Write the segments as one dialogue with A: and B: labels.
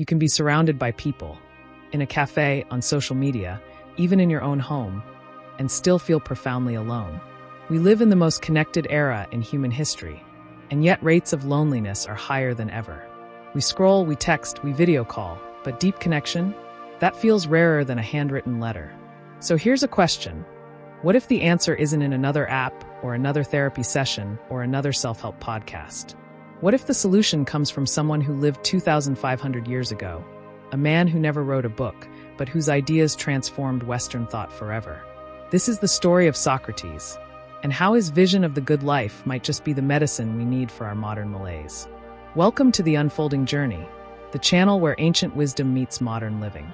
A: You can be surrounded by people, in a cafe, on social media, even in your own home, and still feel profoundly alone. We live in the most connected era in human history, and yet rates of loneliness are higher than ever. We scroll, we text, we video call, but deep connection? That feels rarer than a handwritten letter. So here's a question. What if the answer isn't in another app, or another therapy session, or another self-help podcast? What if the solution comes from someone who lived 2,500 years ago? A man who never wrote a book, but whose ideas transformed Western thought forever. This is the story of Socrates, and how his vision of the good life might just be the medicine we need for our modern malaise. Welcome to The Unfolding Journey, the channel where ancient wisdom meets modern living.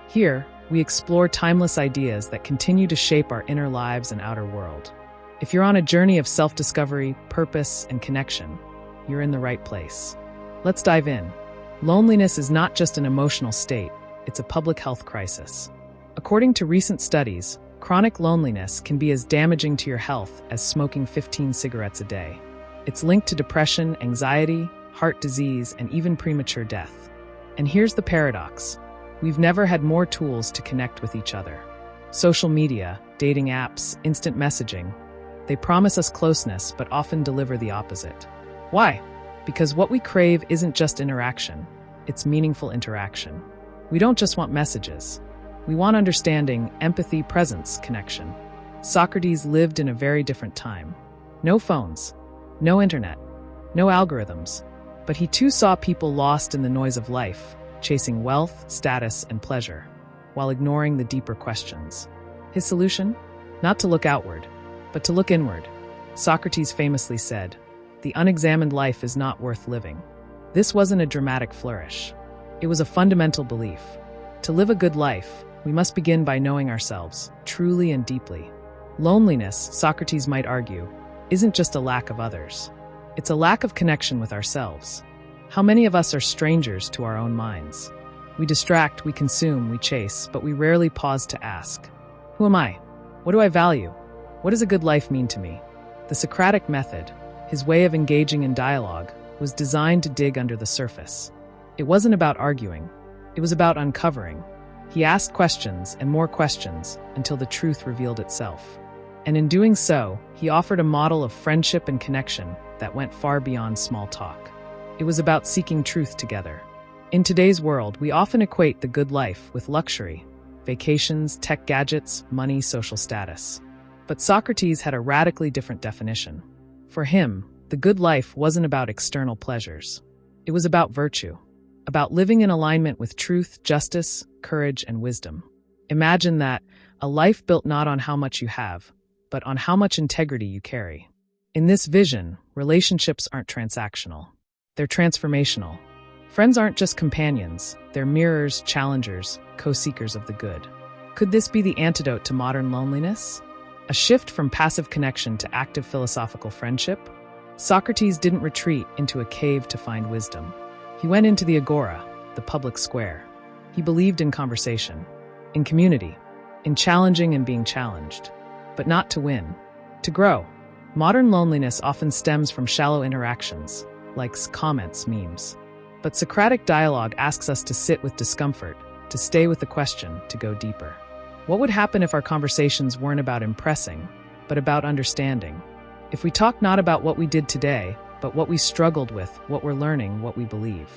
A: Here, we explore timeless ideas that continue to shape our inner lives and outer world. If you're on a journey of self-discovery, purpose, and connection, you're in the right place. Let's dive in. Loneliness is not just an emotional state, it's a public health crisis. According to recent studies, chronic loneliness can be as damaging to your health as smoking 15 cigarettes a day. It's linked to depression, anxiety, heart disease, and even premature death. And here's the paradox. We've never had more tools to connect with each other. Social media, dating apps, instant messaging, they promise us closeness but often deliver the opposite. Why? Because what we crave isn't just interaction, it's meaningful interaction. We don't just want messages. We want understanding, empathy, presence, connection. Socrates lived in a very different time. No phones, no internet, no algorithms, but he too saw people lost in the noise of life, chasing wealth, status, and pleasure, while ignoring the deeper questions. His solution? Not to look outward, but to look inward. Socrates famously said, "The unexamined life is not worth living." This wasn't a dramatic flourish. It was a fundamental belief. To live a good life, we must begin by knowing ourselves, truly and deeply. Loneliness, Socrates might argue, isn't just a lack of others. It's a lack of connection with ourselves. How many of us are strangers to our own minds? We distract, we consume, we chase, but we rarely pause to ask, who am I? What do I value? What does a good life mean to me? The Socratic method, his way of engaging in dialogue, was designed to dig under the surface. It wasn't about arguing. It was about uncovering. He asked questions and more questions until the truth revealed itself. And in doing so, he offered a model of friendship and connection that went far beyond small talk. It was about seeking truth together. In today's world, we often equate the good life with luxury, vacations, tech gadgets, money, social status. But Socrates had a radically different definition. For him, the good life wasn't about external pleasures. It was about virtue, about living in alignment with truth, justice, courage, and wisdom. Imagine that, a life built not on how much you have, but on how much integrity you carry. In this vision, relationships aren't transactional. They're transformational. Friends aren't just companions, they're mirrors, challengers, co-seekers of the good. Could this be the antidote to modern loneliness? A shift from passive connection to active philosophical friendship? Socrates didn't retreat into a cave to find wisdom. He went into the agora, the public square. He believed in conversation, in community, in challenging and being challenged. But not to win, to grow. Modern loneliness often stems from shallow interactions, likes, comments, memes. But Socratic dialogue asks us to sit with discomfort, to stay with the question, to go deeper. What would happen if our conversations weren't about impressing, but about understanding? If we talk not about what we did today, but what we struggled with, what we're learning, what we believe.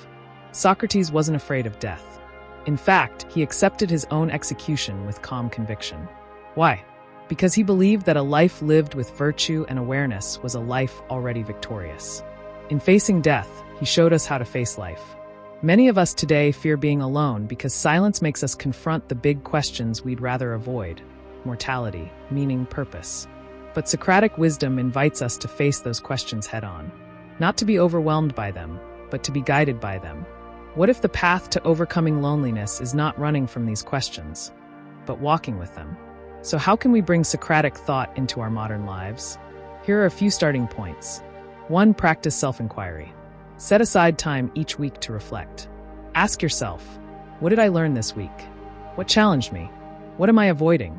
A: Socrates wasn't afraid of death. In fact, he accepted his own execution with calm conviction. Why? Because he believed that a life lived with virtue and awareness was a life already victorious. In facing death, he showed us how to face life. Many of us today fear being alone because silence makes us confront the big questions we'd rather avoid: mortality, meaning, purpose. But Socratic wisdom invites us to face those questions head-on. Not to be overwhelmed by them, but to be guided by them. What if the path to overcoming loneliness is not running from these questions, but walking with them? So how can we bring Socratic thought into our modern lives? Here are a few starting points. 1. Practice self-inquiry. Set aside time each week to reflect. Ask yourself, what did I learn this week? What challenged me? What am I avoiding?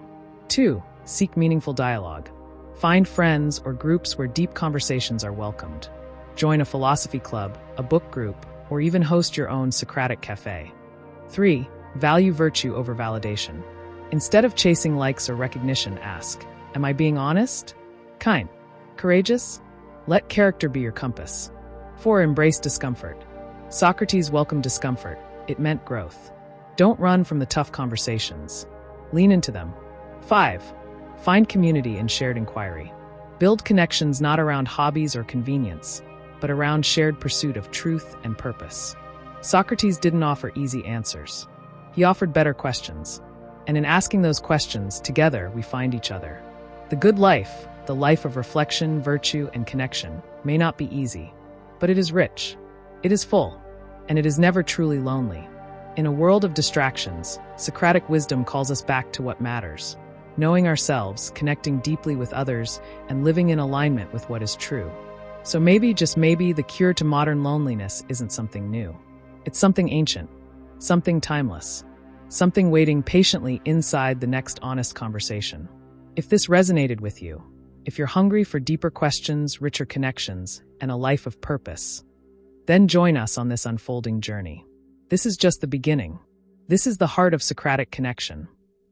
A: 2. Seek meaningful dialogue. Find friends or groups where deep conversations are welcomed. Join a philosophy club, a book group, or even host your own Socratic cafe. 3. Value virtue over validation. Instead of chasing likes or recognition, ask, am I being honest? Kind? Courageous? Let character be your compass. 4. Embrace discomfort. Socrates welcomed discomfort. It meant growth. Don't run from the tough conversations. Lean into them. 5. Find community in shared inquiry. Build connections not around hobbies or convenience, but around shared pursuit of truth and purpose. Socrates didn't offer easy answers. He offered better questions. And in asking those questions, together we find each other. The good life, the life of reflection, virtue, and connection, may not be easy, but it is rich. It is full, and it is never truly lonely. In a world of distractions, Socratic wisdom calls us back to what matters, knowing ourselves, connecting deeply with others, and living in alignment with what is true. So maybe, just maybe, the cure to modern loneliness isn't something new. It's something ancient, something timeless, something waiting patiently inside the next honest conversation. If this resonated with you, if you're hungry for deeper questions, richer connections, and a life of purpose, then join us on this unfolding journey. This is just the beginning. This is the heart of Socratic connection,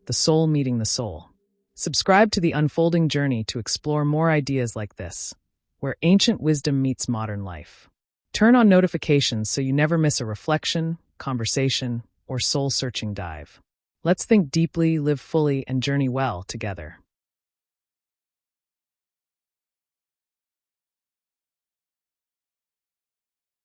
A: the soul meeting the soul. Subscribe to the unfolding journey to explore more ideas like this, where ancient wisdom meets modern life. Turn on notifications so you never miss a reflection, conversation, or soul-searching dive. Let's think deeply, live fully, and journey well together.